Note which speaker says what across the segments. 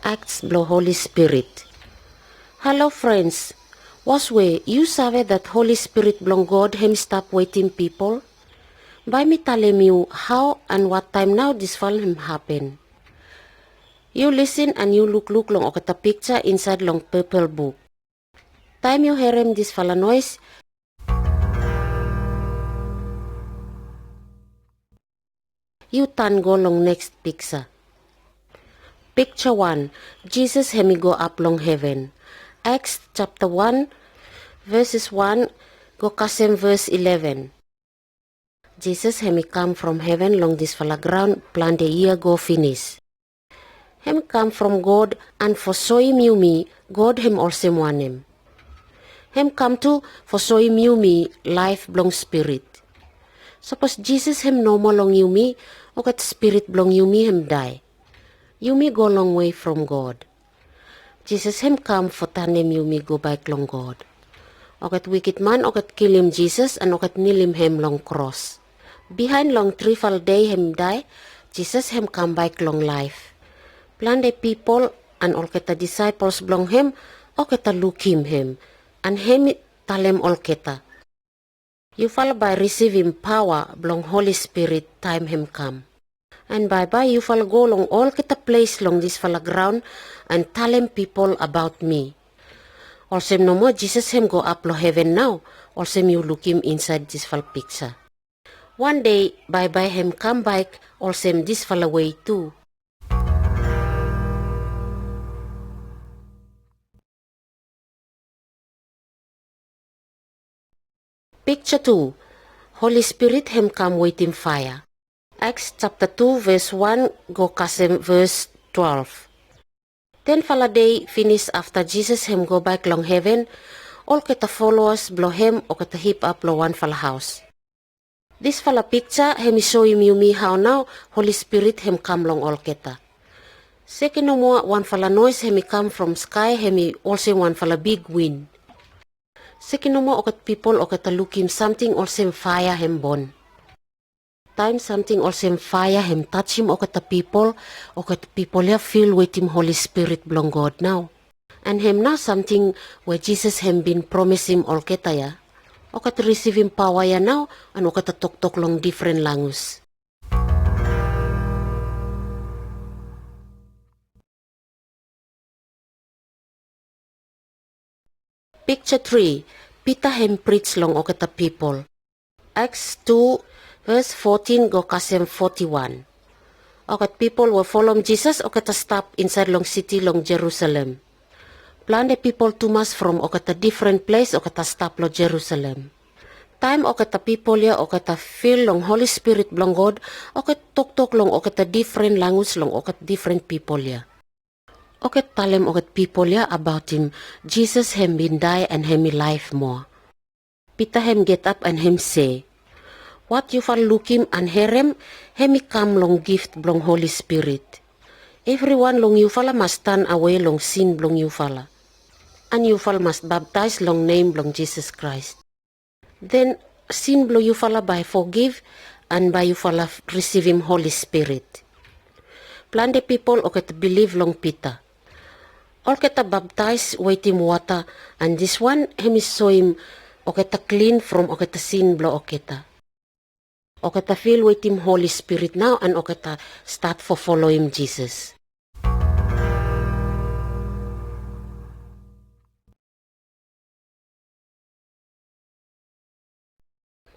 Speaker 1: acts blow Holy Spirit. Hello friends, was way you sabe that Holy Spirit blong God him stop waiting people? By me telling you how and what time now this fall him happen. You listen and you look long at the picture inside long purple book. Time you hear him this fala noise, you turn go long next picture. Picture 1. Jesus hemi go up long heaven. Acts chapter 1 verses 1 go kasem verse 11. Jesus hemi come from heaven long this fala ground plan the year go finish. Him come from God and for so him you me, God him also want him. Him come to for so him you me life belong spirit. Suppose Jesus him no more long you me, or kat spirit belong you me him die. You me go long way from God. Jesus him come for tanem you me go back long God. O kat wicked man o kat kill him Jesus and o kat nil him long cross. Behind long trial day him die, Jesus him come back long life. Plan the people and all kita disciples belong him o kita look him and him talem all kita. You fall by receiving power belong Holy Spirit time him come. And bye you fall go long all kita place long this fala ground and tell him people about me. Also no more Jesus him go up lo heaven now. Also you look him inside this fal picture. One day bye him come back also this fala way too. Picture 2. Holy Spirit him come waiting fire. Acts chapter 2 verse 1 go kasem verse 12. Then fala day finish after Jesus him go back long heaven, all kita followers blow him o kita heap up lo one fala house. This fala picture him show him you me how now Holy Spirit him come long all kita. Second no more one fala noise him come from sky him also one fala big wind. Second no more okat people o kita look him something also fire him born. Time something also fire him touch him o kita people ya feel with him Holy Spirit belong God now. And him now something where Jesus him been promise him all kita ya. O kita receive him power ya now and o kita talk long different language. Picture 3. Peter him preach long o kita people. Acts 2 verse 14 go kasem 41. Okat people will follow Jesus o kata stop inside long city long Jerusalem. Plan the people to mass from o kata different place o kata stop lo Jerusalem. Time o kata people ya o kata feel long Holy Spirit belong God o kata talk long o kata different language long o kata different people ya. O kata talem o kata people ya about him. Jesus him been die and him life more. Peter him get up and him say, what you fall look him and hear him come long gift belong Holy Spirit. Everyone long you falla must turn away long sin belong you falla. And you fall must baptize long name belong Jesus Christ. Then sin belong you falla by forgive and by you falla receive him Holy Spirit. Plan the people o kata believe long Peter. All kata baptize wait him water and this one him is so him o kata clean from o kata sin belong o kata. O kita feel with him Holy Spirit now and o kita start for follow him Jesus.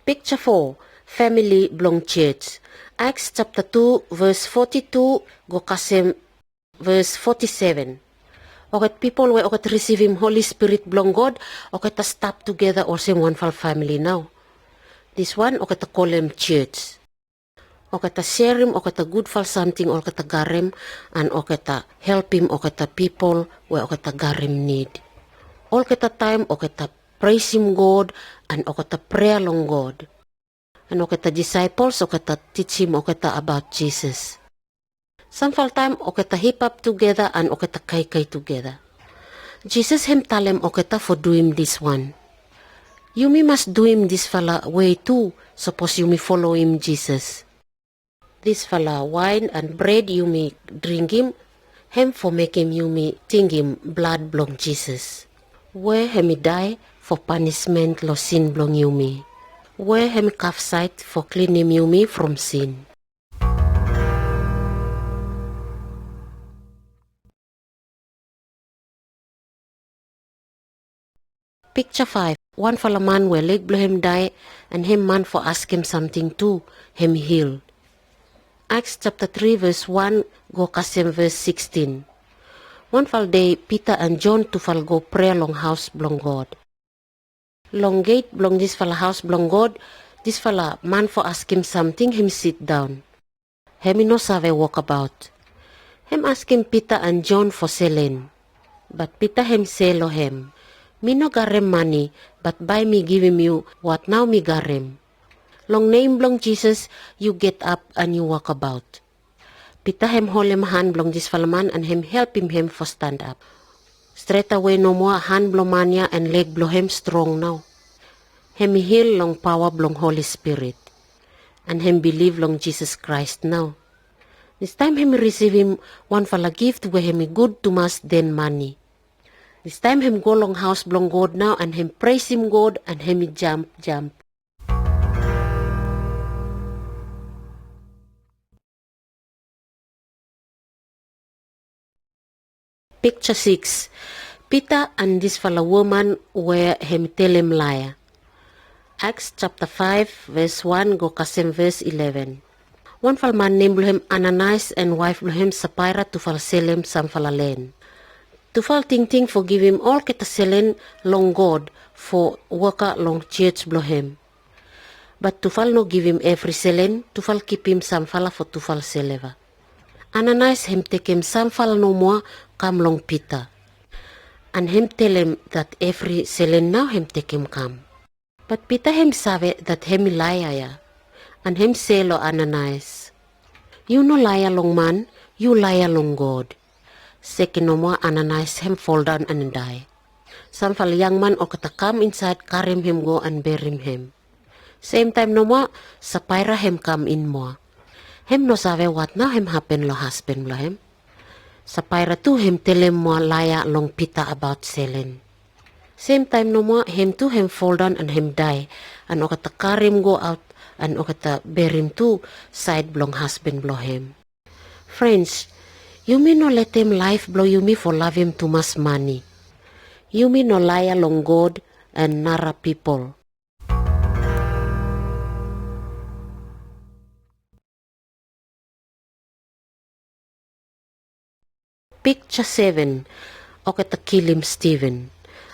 Speaker 1: Picture 4. Family belong church. Acts chapter 2 verse 42 go kasem verse 47. O kita people where o kita receive him Holy Spirit belong God o kita stop together also one family now. This one, o kata call him church. O kata share him, o kata good for something, o kata garem, and o kata help him, o kata people, where o kata garem need. All kata time, o kata praise him God, and o kata pray long God. And o kata disciples, o kata teach him, o kata about Jesus. Some time, o kata heap up together, and o kata kai together. Jesus him tell him, o kata for doing this one. You me must do him this fella way too. Suppose you me follow him Jesus. This fella wine and bread you me drink him Hem for make him yumi think him blood belong Jesus. Where hemi die for punishment lo sin belong yumi. Where hemi calf sight for clean him yumi from sin. Picture 5. One fella man where leg blow him die and him man for ask him something too, him heal. Acts chapter 3 verse 1 go kasim verse 16. One fall day Peter and John to fall go pray long house belong God. Long gate belong this fella house belong God. This fella man for ask him something, him sit down. Him no save walk about. Him ask him Peter and John for selling. But Peter him say lo him, me no garem money, but by me give him you what now me garem. Long name belong Jesus, you get up and you walk about. Peter him hold him hand belong this fella man and him help him for stand up. Straight away no more hand blow mania and leg blow him strong now. Him heal long power belong Holy Spirit. And him believe long Jesus Christ now. This time him receive him one fella gift where him good to mas than money. This time him go long house belong God now and him praise him God and him jump. Picture 6. Peter and this fella woman where him tell him liar. Acts chapter 5 verse 1 go kasim verse 11. One fella man named him Ananias and wife him Sapphira to fall sell him some fella land. To fall ting for give him all kita selling long God for worker long church blow him. But to fall no give him every selling, to fall keep him some fella for to fall seleva. Ananias him take him some fella no more come long Peter. And him tell him that every selling now him take him come. But Peter him sabe that him liar ya. And him say lo Ananias, you no liar long man, you liar long God. Second no more Ananias him fall down and die. Some fella young man o kata come inside, carry him go and bury him. Same time no more, Sapphira him come in more. Him no sabe what now him happen lo husband lo him. Sapphira too him tell him more liar long Peter about selling. Same time no more, him too him fall down and him die. And o kata carry him go out and o kata bury him too, side belong husband blow him. Friends, you mean no let him life blow you me for love him too much money. You mean no liar long God and nara people. Picture 7. Okay, to kill him Stephen.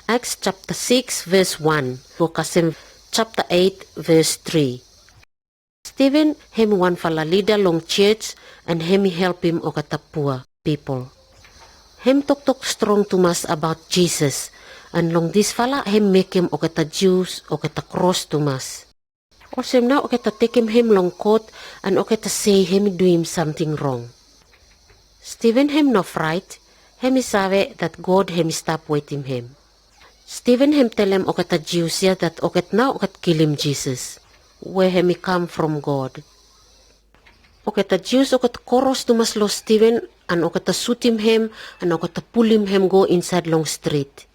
Speaker 1: Acts chapter 6 verse 1. Kasim chapter 8 verse 3. Stephen, him one fella leader long church and him help him okay to poor people. Him talk strong to mas about Jesus and long this fella him make him okay to Jews okay to cross to mas. Also now okay to take him long court and okay to say him do him something wrong. Stephen him no fright, him sabe that God him stop waiting him. Stephen him tell him okay to Jews ya that okay now okay kill him Jesus, where him come from God. Okay to Jews okay to chorus to mas lo Stephen and okay to shoot him and okay to pull him go inside long street.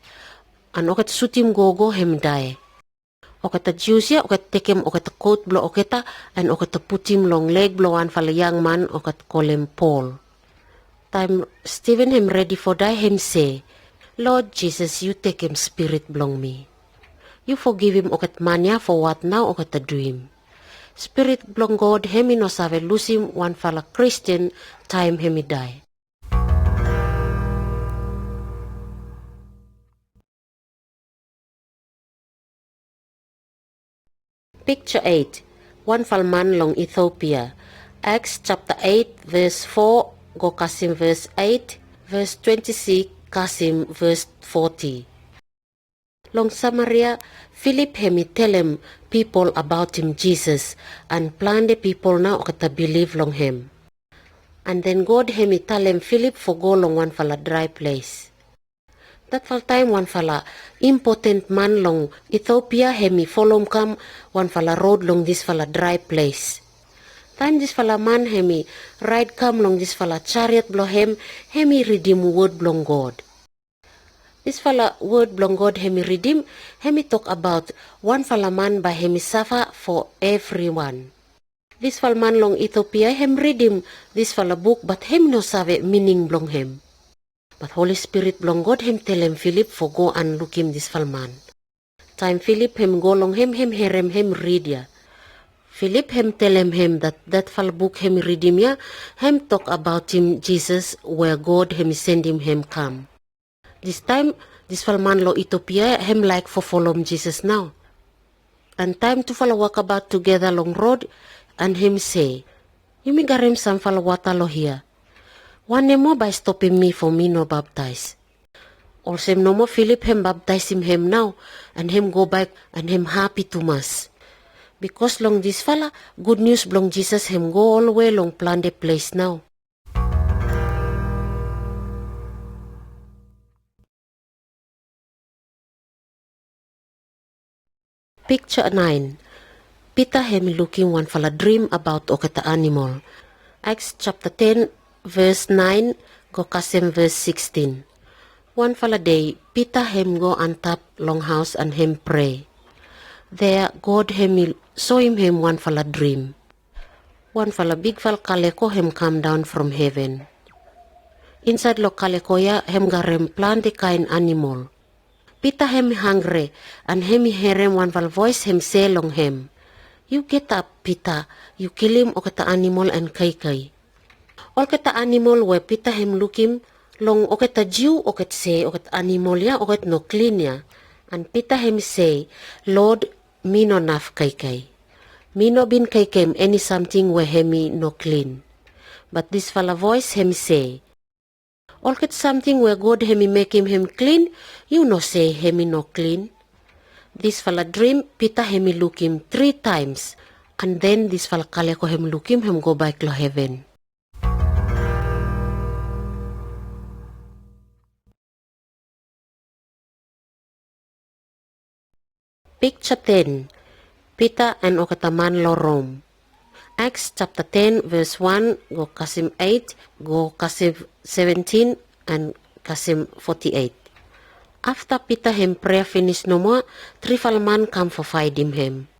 Speaker 1: And okay to shoot him go him die. Okay to Jews ya okay take him okay to coat blow okay ta and okay to put him long leg blow one for a young man okay to call him Paul. Time Stephen him ready for die him say, Lord Jesus, you take him spirit belong me. You forgive him okat mania for what now okat to do him. Spirit belong God him no save lose him one fella Christian time him die. Picture 8. One fell man long Ethiopia. Acts chapter 8 verse 4 go Kasim verse 8 verse 26 Kasim verse 40. Long Samaria, Philip hemi tell him people about him Jesus and plan the people now to believe long him. And then God hemi tell him Philip for go long one fella dry place. That fall time one fella important man long Ethiopia hemi follow come one fella road long this fella dry place. Time this fala man hemi ride come long this fala chariot blo hemi redeem word blong God. This fala word blong God hemi redeem, hemi talk about one fala man by hemi suffer for everyone. This fala man long Ethiopia hem redeem this fala book but hem no save meaning blong hem. But Holy Spirit blong God hem tell him Philip for go and look him this fala man. Time Philip hem go long hem herem hem read ya. Philip hem tell him that fal book hem read him ya, hem talk about him Jesus where God hem send him come. This time this fal man lo Ethiopia hem like for follow Jesus now. And time to follow walk about together long road and him say, you me garem some fal water lo here. One more by stopping me for me no baptize. Also no more Philip him baptize him now and him go back and him happy to mass. Because long this fella, good news belong Jesus him go all the way long plan the place now. Picture 9. Peter him looking one fella dream about okata animal. Acts chapter 10 verse 9 go kasem verse 16. One fella day, Peter him go on top long house and him pray. There God him saw him one fella dream. One fella big fella kaleko him come down from heaven. Inside lo kaleko ya him garem plant the kind animal. Peter him hungry and him hear him one fella voice him say long him. You get up Peter, you kill him okata animal and kai. All kata animal where Peter him look him long okata Jew okat say okat animal ya okat no clean ya. And Peter him say, Lord, me no naf kai. Me no bin kai any something where hemi no clean. But this fella voice him say, all ket something where God hemi make him clean, you no say hemi no clean. This fella dream, Peter hemi look him 3 times. And then this fella kaleko him look him go back to heaven. Picture 10. Peter and okataman lo Rome. Acts chapter 10 verse 1 go kasim 8 go kasim 17 and kasim 48. After Peter him prayer finish no more, 3 falman come for fight him.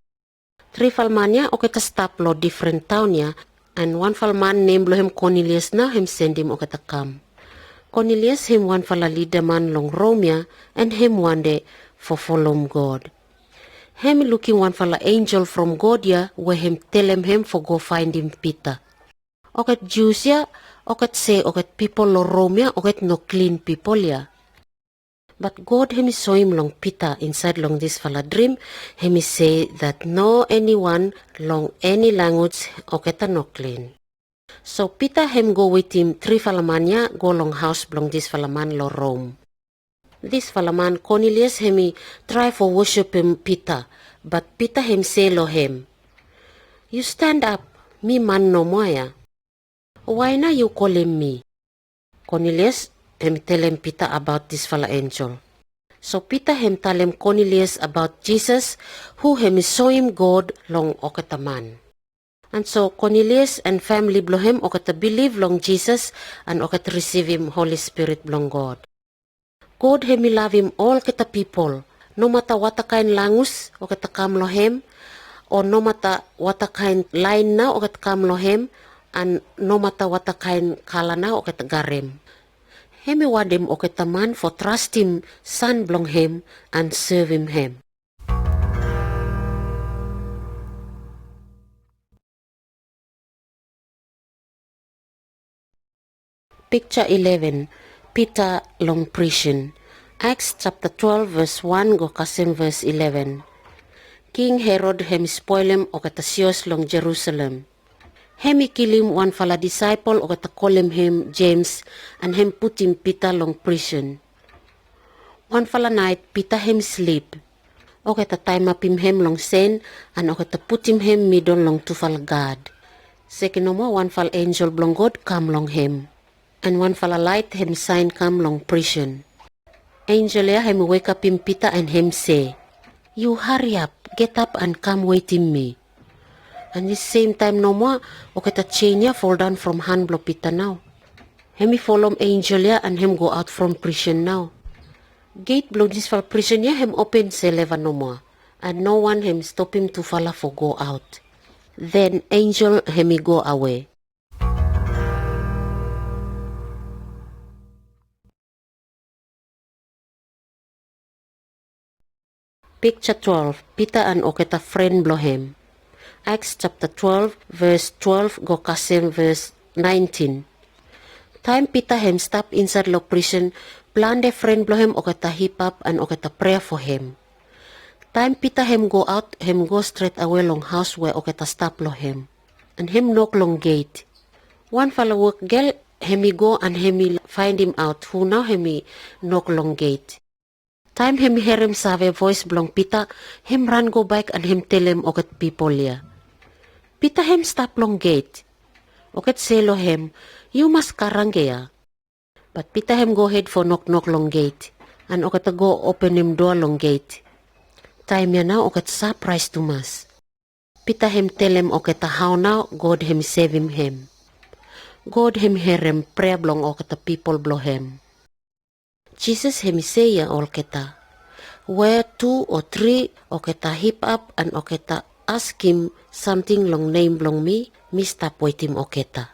Speaker 1: 3 falman ya okata stop lo different town ya and 1 falman name lo him Cornelius now him send him okata come. Cornelius him 1 fala leader man long Rome ya and him one day for follow God. Him looking 1 fella angel from God ya where him tell him for go find him Peter. Okat Jews ya, okat say okat people lo Rome ya, okat no clean people ya. But God him saw him long Peter inside long this fella dream, him say that no anyone long any language okata no clean. So Peter him go with him 3 fella man ya go long house belong this fella man lo Rome. This fella man Cornelius him try for worship him Peter, but Peter him say lo him, you stand up, me man no more ya. Why na you calling me? Cornelius him tell him Peter about this fella angel. So Peter him tell him Cornelius about Jesus who him saw him God long okata man. And so Cornelius and family blow him okata believe long Jesus and okata receive him Holy Spirit long God. God him love him all kita people, no matter what kind langus o kita kam lo him, or no matter what kind line na o kita kam lo him, and no matter what kind kala na o kita garem. Hemi wadem o kita man for trust him, son belong him, and serve him. Picture 11. Peter long prison. Acts chapter 12 verse 1 go kasim verse 11. King Herod hem spoil him o katasios long Jerusalem. Hemi kill him 1 fala disciple o kata call him James and him put him Peter long prison. 1 fala night Peter him sleep. O kata time up him long sen and o kata put him middle long 2 fala God. Second no more 1 fala angel blong God come long him. And 1 fala light him sign come long prison. Angel ya him wake up him Peter and him say, you hurry up, get up and come wait in me. And this same time no more, oketa chain ya fall down from hand blow Peter now. Hemi follow angel ya and him go out from prison now. Gate blow this for prison ya him open seleva no more. And no one him stop him to follow for go out. Then angel hemi go away. Picture 12. Peter and oketa friend blow him. Acts chapter 12 verse 12 go kasim verse 19. Time Peter him stop inside lo prison, plan the friend blow him oketa hip up and oketa prayer for him. Time Peter him go out, him go straight away long house where oketa stop lo him. And him knock long gate. One fellow work girl, hemi go and hemi find him out, who now hemi knock long gate. Time him hear him save voice belong Peter, him run go back and him tell him oket people ya. Peter him stop long gate. Oket selo him, you must karange ya. But Peter him go ahead for knock long gate. And oket go open him door long gate. Time ya now oket surprise to mas. Peter him tell him oket how now God him save him. God him hear him prayer belong oket people blow him. Jesus him say ya all keta. Where 2 or 3 oketa hip up and oketa ask him something long name belong me stop wait him oketa.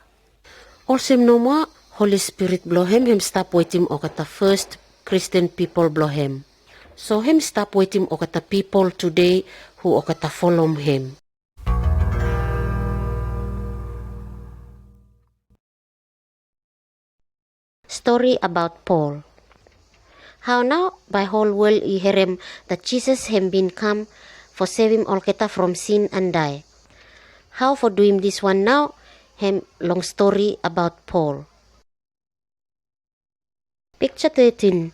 Speaker 1: Also no more Holy Spirit blow him stop wait him oketa first Christian people blow him. So him stop wait him oketa people today who oketa follow him. Story about Paul. How now by whole world you hear him that Jesus him been come for save him all keta from sin and die. How for doing this one now? Him long story about Paul. Picture 13.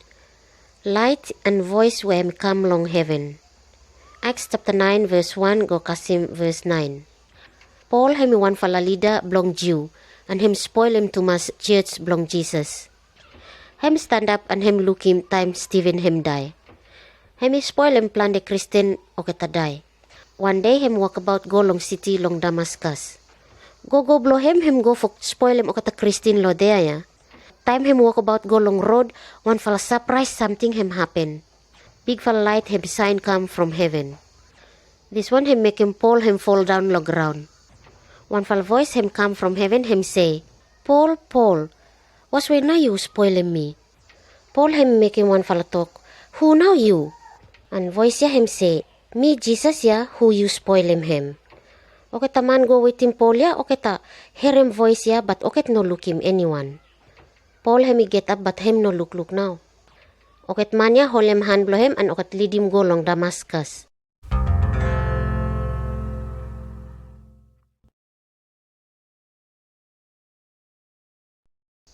Speaker 1: Light and voice where him come long heaven. Acts chapter 9 verse 1 go kasim verse 9. Paul him one fala leader belong Jew and him spoil him to mas church belong Jesus. Him stand up and him look him time Stephen him die. Him spoil him plan the Christian oketa die. One day him walk about go long city long Damascus. Go blow him go for spoil him oketa Christian lo there ya. Time him walk about go long road, one fella surprise something him happen. Big fella light him sign come from heaven. This one him make him Paul him fall down lo ground. One fella voice him come from heaven him say, Paul, what's way now you spoiling me? Paul him make him one fella talk, who now you? And voice ya him say, me Jesus ya who you spoil him. Oketa man go with him Paul ya, oketa hear him voice ya but oket no look him anyone. Paul him get up but him no look now. Oket man ya hold him hand blow him and oket lead him go long Damascus.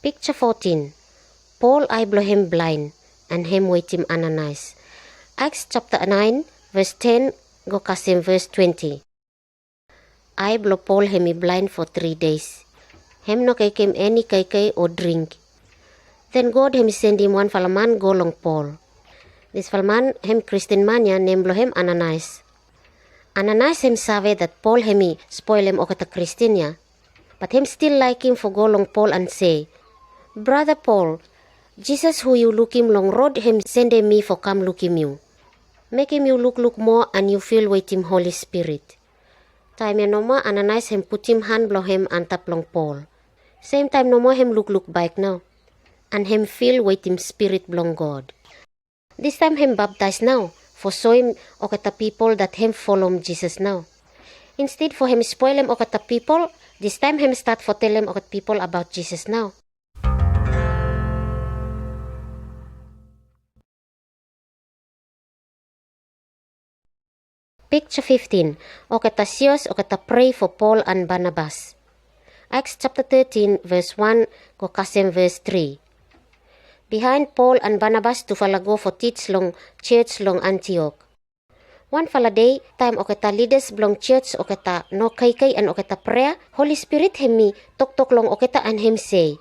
Speaker 1: Picture 14. Paul I blow him blind and him wait him Ananias. Acts chapter 9 verse 10 go kasim verse 20. I blow Paul him blind for 3 days. Him no cake him any cake or drink. Then God him send him one fella man go long Paul. This fella man him Christian man ya name blow him Ananias. Ananias him save that Paul him spoil him okata Christian ya. But him still like him for go long Paul and say, Brother Paul, Jesus who you look him long road him send me for come look him you. Make him you look more and you feel with him Holy Spirit. Time ya no more Ananias him put him hand blow him and tap long Paul. Same time no more him look back now. And him feel with him spirit belong God. This time him baptized now for show him okata people that him follow Jesus now. Instead for him spoil him okata people, this time him start for tell him okata people about Jesus now. Picture 15. Okata sios okata pray for Paul and Barnabas. Acts chapter 13 verse 1 go kasim verse 3. Behind Paul and Barnabas to fala go for teach long church long Antioch. One fala day, time okata leaders belong church okata no kay and okata prayer, Holy Spirit him tok long okata and him say,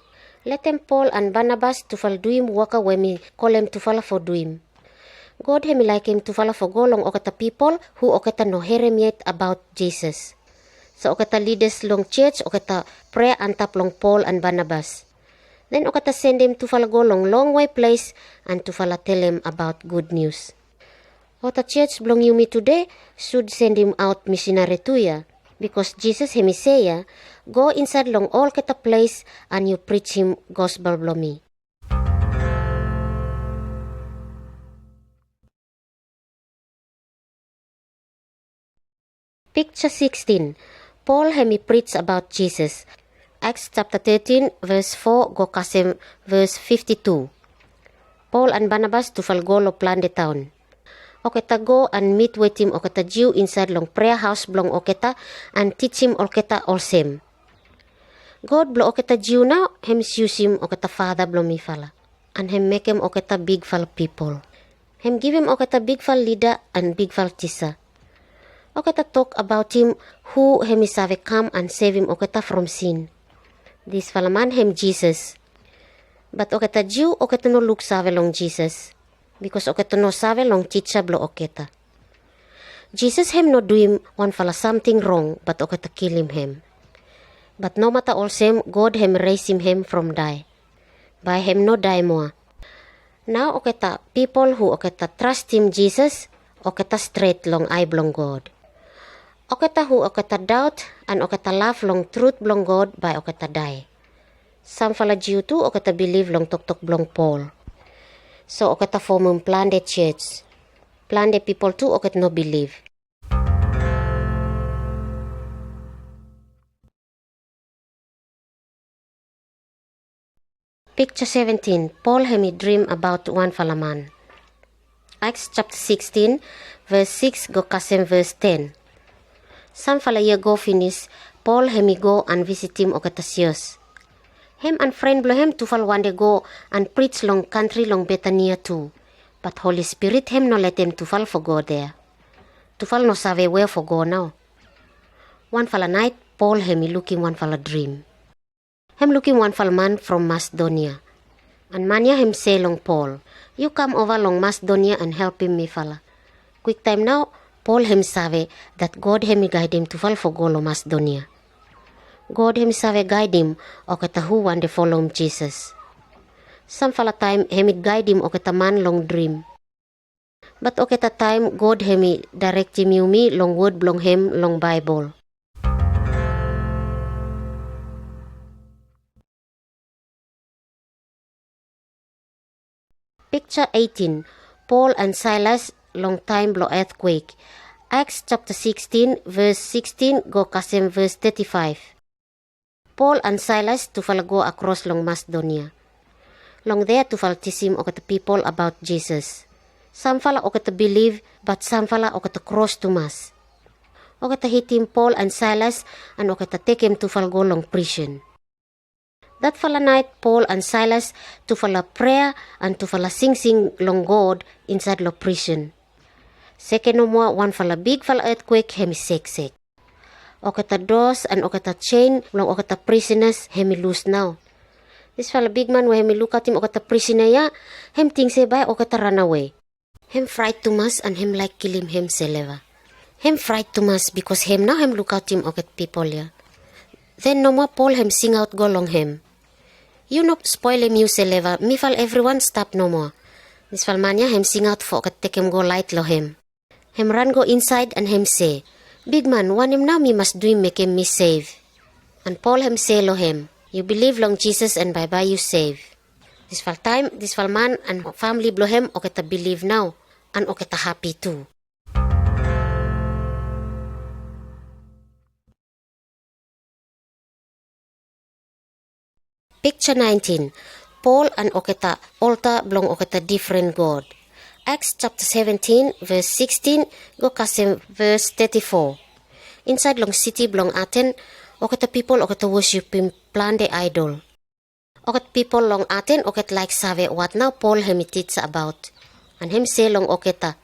Speaker 1: let them Paul and Barnabas to fala do him waka when me call him to fala for do him. God him like him to fala for go long okata people who okata no hear him yet about Jesus. So okata leaders long church, okata pray antap long Paul and Barnabas. Then okata send them to fala go long way place and to fala tell them about good news. Okata church belong yumi today should send him out missionary to ya. Because Jesus hemi say ya, go inside long all kata place and you preach him gospel belong me. Picture 16. Paul hemi preach about Jesus. Acts chapter 13 verse 4 go kasem verse 52. Paul and Barnabas to falgolo plan the town. Oketa go and meet with him oketa Jew inside long prayer house blong oketa and teach him oketa all same. God blo oketa Jew now hem use him oketa father blong mi fala. And hem make him oketa big fal people. Hem give him oketa big fal leader and big fal tisa. Oketa talk about him who hem isave come and save him oketa from sin. This falaman hem Jesus. But oketa Jew oketa no look save long Jesus. Because oketa no save long teacher blo oketa. Jesus hem no do him one fala something wrong but oketa kill him. But no matter all same God hem raise him from die. By him no die more. Now oketa people who oketa trust him Jesus oketa straight long eye blong God. Oketa who oketa doubt and oketa laugh long truth blong God by oketa die. Some fala Jew too oketa believe long tok blong Paul. So oketa form plan the church. Plan the people too oketa no believe. Picture 17. Paul hemi dream about one falaman. Acts chapter 16 verse 6 go kasem verse 10. Some fala year go finish, Paul hemi go and visit him oketa Sios. Him and friend blow him to fall one day go and preach long country long Bethania too. But Holy Spirit him no let him to fall for go there. To fall no save where for go now. One fala night, Paul hemi looking one fala dream. Him looking one fala man from Macedonia. And mania him say long Paul, you come over long Macedonia and help him me fala. Quick time now, Paul him save that God him guide him to fall for go long Macedonia. God him save guide him oketa who want to follow him Jesus. Some fala time him guide him oketa man long dream. But oketa time God him direct him me long word blong him long Bible. Picture 18. Paul and Silas long time blow earthquake. Acts chapter 16 verse 16 go kasem verse 35. Paul and Silas to fall go across long Macedonia. Long there to fall teach him oketa people about Jesus. Some fala oketa believe but some fala oketa cross to mass. Oketa hit him Paul and Silas and oketa take him to fall go long prison. That fala night Paul and Silas to fall prayer and to fall sing long God inside lo prison. Second no more one fala big fala earthquake hemi sek. Oketa doors and oketa chain long oketa prisoners hemi loose now. This fella big man when hemi look at him oketa prisoner ya, him think say by oketa run away. Him fright too much and him like kill him himself. Him fright too much because him now him look at him oket people ya. Then no more Paul him sing out go long him. You no spoil him you seleva, me fall everyone stop no more. This fal mania him sing out for oket take him go light lo him. Him run go inside and him say, big man, want him now me must do him make him me save. And Paul him say lo him, you believe long Jesus and bye bye you save. This fal time, this fal man and family blow him oketa believe now and oketa happy too. Picture 19. Paul and oketa altar belong oketa different God. Acts chapter 17 verse 16 go kasem verse 34. Inside long city belong Athens, oketa people oketa worship him plan the idol. Oket people long Athens oket like save what now Paul him teach about. And him say long oketa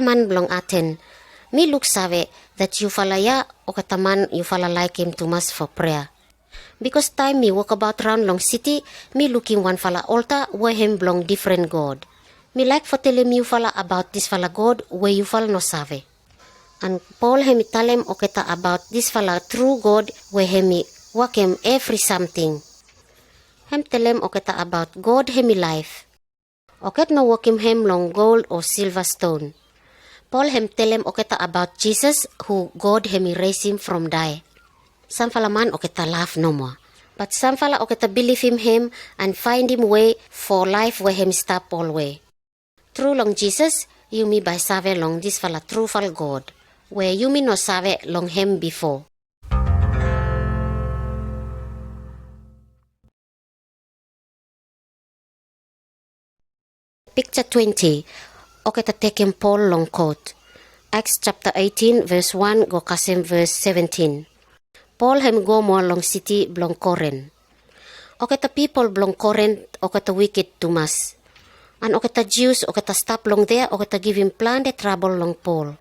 Speaker 1: man belong Athens. Me look save that you fala ya oketa man you fala like him to mass for prayer. Because time me walk about round long city, me looking one fala altar where him belong different God. Me like for tell him you fala about this fala God where you fala no save. And Paul hemi talem oketa about this fala true God where hemi wakem every something. Hem telem oketa about God hemi life. Oket no wakim hem long gold or silver stone. Paul hem telem oketa about Jesus who God hemi raise him from die. Some fala man oketa laugh no more. But some fala oketa believe him and find him way for life where him stop all way. True long Jesus, you me by save long this fala true fal God, where you me no save long him before. Picture 20. Oketa taken Paul long coat. Acts chapter 18 verse 1 go kasem verse 17. Paul hem go mo long city blong Corinth. Oketa people blong Corinth oketa wicked tumas. And oketa Jews oketa stop long there oketa give him plan the trouble long Paul.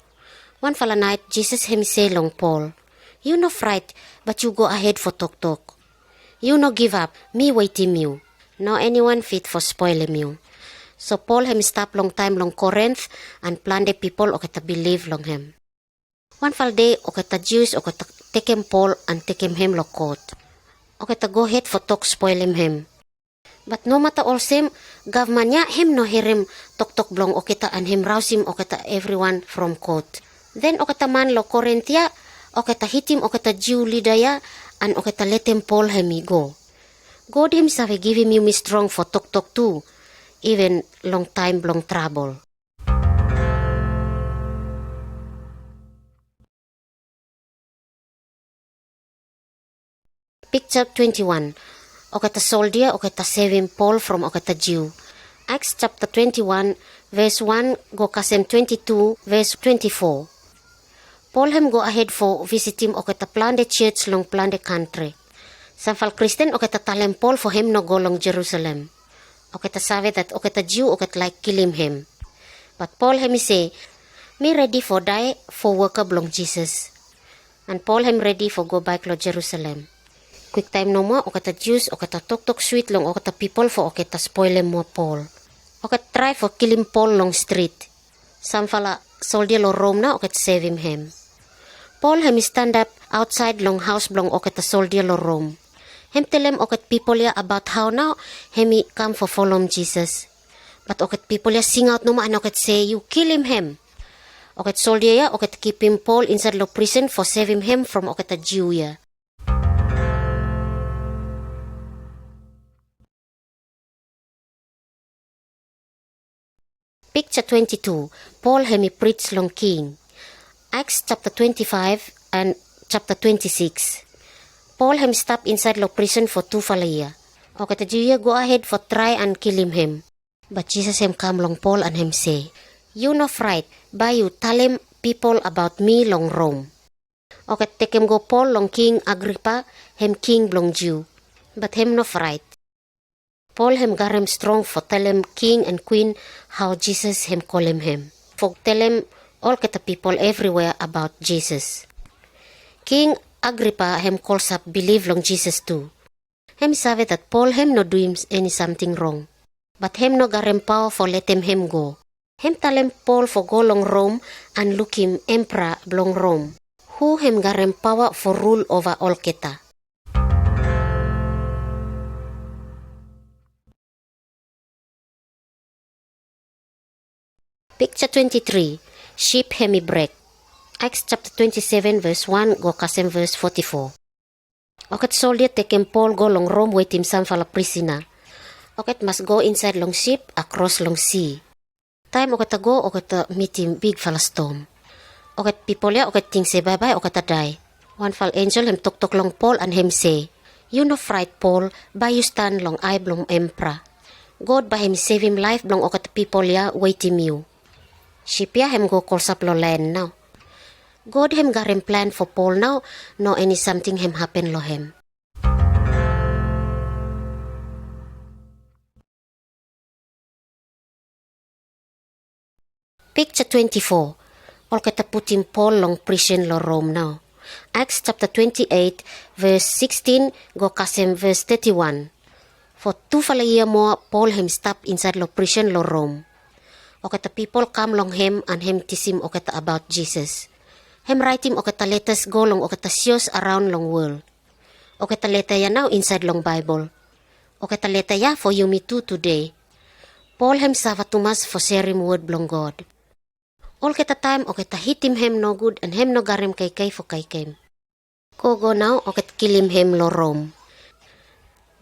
Speaker 1: One fala night Jesus him say long Paul, you no fright but you go ahead for talk. You no give up, me waiting you. No anyone fit for spoiling you. So Paul him stop long time long Corinth and plan the people oketa believe long him. One fall day oketa Jews oketa take him Paul and take him lo court. Oketa go ahead for talk spoil him. But no matter all same, government niya him no hear him talk blong oketa and him rouse him oketa everyone from court. Then oketa man lo Corinthia oketa hit him oketa Jew leader ya and oketa let him Paul him go. God himself give him you strong for talk too. Even long time long trouble. Picture 21. Oketa soldier oketa saving Paul from oketa Jew. Acts chapter 21 verse 1 go kasem 22 verse 24. Paul hem go ahead for visit him oketa plan the church long plan the country. Samfal Christian oketa talem Paul for him no go long Jerusalem. Oketa save that oketa Jew oketa like kill him. But Paul him say, me ready for die for work long Jesus. And Paul him ready for go back lo Jerusalem. Quick time no more oketa Jews oketa talk sweet long oketa people for oketa spoil him more Paul. Oketa try for kill him Paul long street. Some fala soldier lo Rome na oketa save him. Paul him stand up outside long house blong oketa soldier lo Rome. Him tell him oket people ya about how now hemi come for follow Jesus. But oket people ya sing out no ma and oket say you kill him. Oket soldier ya oket keep him Paul inside lo prison for save him from oket a Jew ya. Picture 22. Paul hemi preach long king. Acts chapter 25 and chapter 26. Paul him stop inside lo prison for 2 falaya. Oketa Jew go ahead for try and kill him. But Jesus him come long Paul and him say, you no fright, by you tell him people about me long Rome. Oket take him go Paul long King Agrippa, him king long Jew. But him no fright. Paul him got him strong for tell him king and queen how Jesus him call him. For tell him all keta people everywhere about Jesus. King Agrippa him calls up believe long Jesus too. Him sabe that Paul him no do him any something wrong. But him no got him power for let him go. Him tell him Paul for go long Rome and look him emperor long Rome. Who him got him power for rule over all keta. Picture 23. Sheep hemi break. Acts chapter 27 verse 1 go kasem verse 44. Oket soldier take him Paul go long Rome wait him some fala prisoner. Oket must go inside long ship across long sea. Time oket go oket meet him big fala storm. Oket people ya oket think say bye bye oket die. One fal angel him talk long Paul and him say, you no fright Paul, by you stand long I blong emperor. God by him save him life blong oket people ya wait him you. Ship ya him go calls up lo land now. God him got him plan for Paul now, no any something him happen lo him. Picture 24. All keta put him Paul long prison lo Rome now. Acts chapter 28 verse 16 go kasem verse 31. For 2 fala year more Paul him stop inside lo prison lo Rome. Oketa people come long him and him teach him oketa about Jesus. Hem write him okata letters go long okata sios around long world. Okata letter ya now inside long Bible. Okata letter ya for you me too today. Paul hem sava tumas for sharing word blong God. All keta time okata hit him hem no good and hem no garem kay for kay kem. Go now okat kill him lo Rome.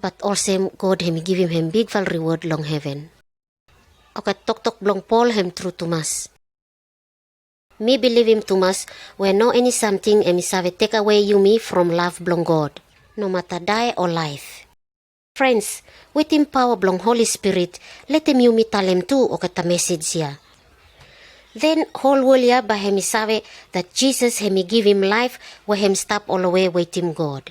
Speaker 1: But also God hem give him big val reward long heaven. Okat tok blong Paul hem true tumas. Me believe him Thomas, where no any something and save take away you me from love blong God, no matter die or life. Friends, with him power blong Holy Spirit, let him you me tell him too o kata message ya. Then whole world ya by him save that Jesus him give him life where him stop all the way with him God.